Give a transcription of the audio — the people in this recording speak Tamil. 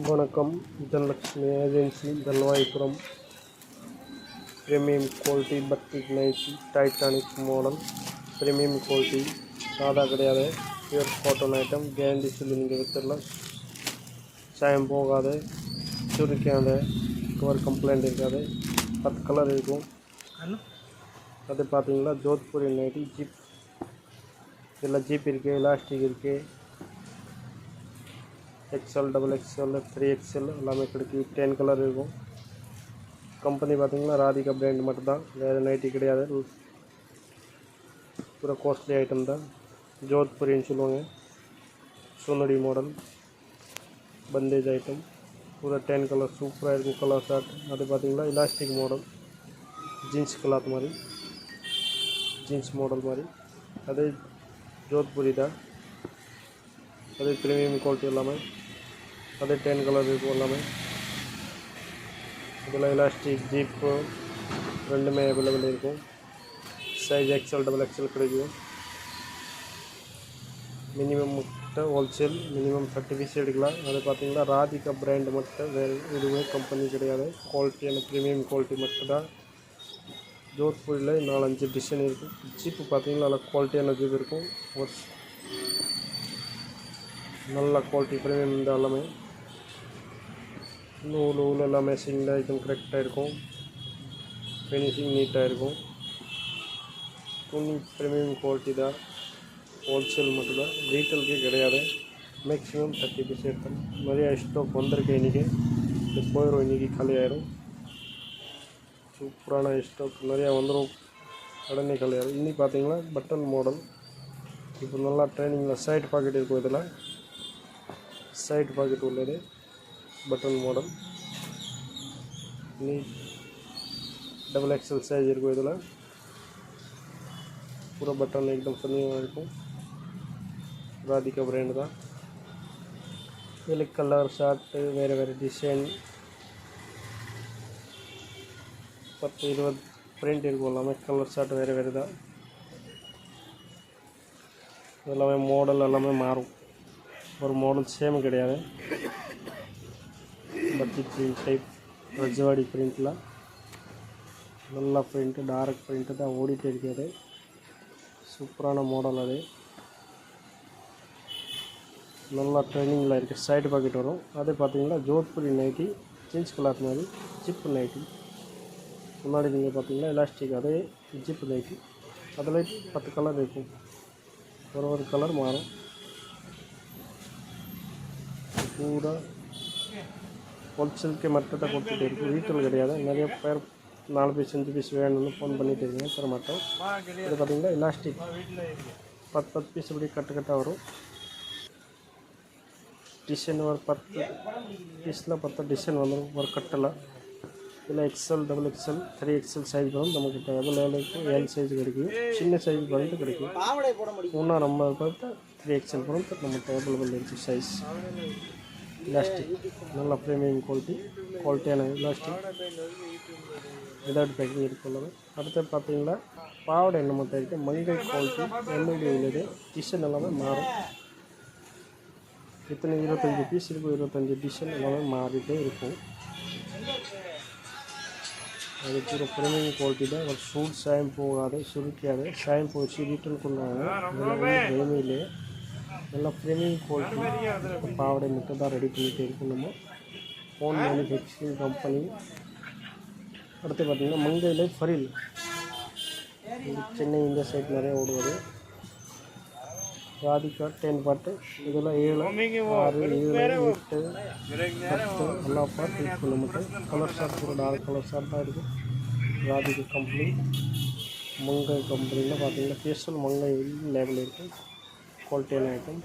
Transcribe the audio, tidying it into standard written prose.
வணக்கம். Dhanalakshmi agency, Thalavaipuram. Premium quality batik nighty, Titanic model. Premium quality, சாதா கிடையாது, பியூர் காட்டன் ஐட்டம். கேரண்டி சொல்லி நீங்கள் விற்றுடலாம். சாயம் போகாது, சுருக்காத, கவர் கம்ப்ளைண்ட் இருக்காது. 10 கலர் இருக்கும். அது பார்த்தீங்களா ஜோத்பூரி நைட்டி ஜிப். இதில் ஜிப் இருக்குது, எலாஸ்டிக் இருக்குது. XL, XXL, 3XL எல்லாமே கிடைக்கும். 10 கலர் இருக்கும். கம்பெனி பார்த்தீங்கன்னா ராதிகா பிராண்ட் மட்டும்தான், வேறு நைட்டி கிடையாது. பூரா காஸ்ட்லி ஐட்டம் தான். ஜோத்பூரின்னு சொல்லுவாங்க. சோனடி மாடல் பந்தேஜ் ஐட்டம். பூரா 10 கலர் சூப்பராக இருக்கும். Colour short. அது பார்த்தீங்கன்னா எலாஸ்டிக் மாடல், ஜீன்ஸ் கிளாத் மாதிரி, ஜீன்ஸ் மாடல் மாதிரி. அதே ஜோத்பூரி தான். அது ப்ரீமியம் குவாலிட்டி எல்லாமே. அதே 10 கலர் இருக்கும் எல்லாமே. இதில் எலாஸ்டிக் ஜீப்பு ரெண்டுமே அவைலபிள் இருக்கும். சைஸ் XL, XXL கிடைக்கும். மினிமம் மட்டும் ஹோல்சேல், மினிமம் 30 பீஸ் எடுக்கலாம். அது பார்த்தீங்கன்னா ராதிகா பிராண்ட் மட்டும், வேறு எதுவுமே கம்பெனி கிடையாது. குவாலிட்டியான ப்ரீமியம் குவாலிட்டி மட்டும்தான். ஜோத்பூரில் 4-5 டிசைன் இருக்கும். ஜீப்பு பார்த்தீங்கன்னா நல்லா குவாலிட்டியான ஜீப் இருக்கும். நல்ல குவாலிட்டி ப்ரீமியம் இந்த எல்லாமே. நூல் எல்லாமே சிங்கிள் ஐட்டம் கரெக்டாக இருக்கும். ஃபினிஷிங் நீட்டாக இருக்கும். துணி ப்ரீமியம் குவாலிட்டி தான். ஹோல்சேல் மட்டும்தான், ரீட்டெயிலுக்கே கிடையாது. மேக்ஸிமம் 30 பீஸ் எடுத்தோம். நிறையா ஸ்டாக் வந்திருக்கு. இன்றைக்கி இது போயிடும், இன்றைக்கி காலி ஆயிரும். சூப்பரான ஸ்டாக் நிறையா வந்துடும், உடனே காலி ஆயிரும். இன்றைக்கி பார்த்தீங்கன்னா பட்டன் மாடல். இப்போ நல்லா ட்ரைனிங்கில் சைடு பாக்கெட் இருக்கும். இதில் சைடு பாக்கெட் உள்ளது பட்டன் மாடல். நீட் XXL சைஸ் இருக்கும். இதில் பூரா பட்டன் एकदम தனியாக இருக்கும். ராதிகா பிராண்டு தான். இதில் கலர் ஷார்ட்டு வேறு டிசைன் 10-20 பிரிண்ட் இருக்கும். எல்லாமே கலர் ஷார்ட் வேறு தான். எல்லாமே மாடல் எல்லாமே மாறும். ஒரு மாடல் சேம் கிடையாது. பட்டி பிரிண்ட் டைப், ரஜவாடி பிரிண்டில் நல்லா பிரிண்ட்டு, டார்க் பிரிண்ட்டு தான் ஓடிட்டு இருக்கிறது. சூப்பரான மாடல். அது நல்லா ட்ரைனிங்கில் இருக்குது. சைடு பாக்கெட் வரும். அதே பார்த்தீங்கன்னா ஜோத்பூரி நைட்டி, ஜீன்ஸ் கிளாத் மாதிரி ஜிப்பு நைட்டி. முன்னாடி நீங்கள் பார்த்தீங்கன்னா எலாஸ்டிக், அதே ஜிப்பு நைட்டி. அதில் 10 கலர் இருக்கும். ஒரு கலர் மாறும். பூரா ஹோல்சேலுக்கு மட்டும் கொடுத்துட்டு இருக்குது, ரீட்டெயில் கிடையாது. நிறைய பேர் 4 பீஸ் 5 பீஸ் வேணும்னு ஃபோன் பண்ணிட்டு இருக்கீங்க, தர மாட்டோம். இது பார்த்தீங்கன்னா எலாஸ்டிக் 10 பீஸ் இப்படி கட்டாக வரும். டிசைன் ஒரு 10 பீஸில் 10 டிசைன் வந்துடும் ஒரு கட்டில். இதில் XL, XXL, 3XL சைஸ் வரும். நம்மக்கிட்ட அவைலபிள் இருக்கும். L சைஸ் கிடைக்கும், சின்ன சைஸ் வந்து கிடைக்கும். 3 நம்ம பார்த்து 3XL வரும். நம்மகிட்ட அவைலபிள் இருக்குது சைஸ். எலாஸ்டிக் நல்ல ப்ரீமியம் குவாலிட்டியான எலாஸ்டிக் விதவுட் பேக்கிங் இருக்குள்ளது. அடுத்து பார்த்தீங்கன்னா பாவடை என்ன மட்டும் இருக்குது. மங்கை குவாலிட்டி என்னுடைய உள்ளது. டிசைன் எல்லாமே மாறும். இத்தனை 25 பீஸ் இருக்கும். 25 டிசைன் எல்லாமே மாறிட்டே இருக்கும். அது பூரா ப்ரீமியம் குவாலிட்டி தான். ஒரு சூட் சாயம் போகாது, சுருக்காது. சாயம் போச்சு ரிட்டர்ன் கொண்டாங்க. இதெல்லாம் எதுவுமே நல்லா ப்ரீமியம் குவாலிட்டி பாவடை மட்டும் தான் ரெடி பண்ணிகிட்டு இருக்கோம் நம்ம. Own manufacturing company. அடுத்து பார்த்திங்கன்னா மங்கையில் ஃபரில், சென்னை இந்த சைட் நிறைய ஓடுவது. ராதிகா 10 பாட்டு. இதில் 7, 6, 7, 8, 10 எல்லா பாட்டு இருக்கும் நம்மகிட்ட. கலர் ஷார்ட் கூட டார்க் கலர் ஷார்ட் தான் இருக்குது. ராதிகா கம்பெனி, மங்கை கம்பெனியில் பார்த்தீங்கன்னா ஸ்பெஷல் மங்கை லேபிள் இருக்குது. குவாலிட்டியான ஐட்டம்.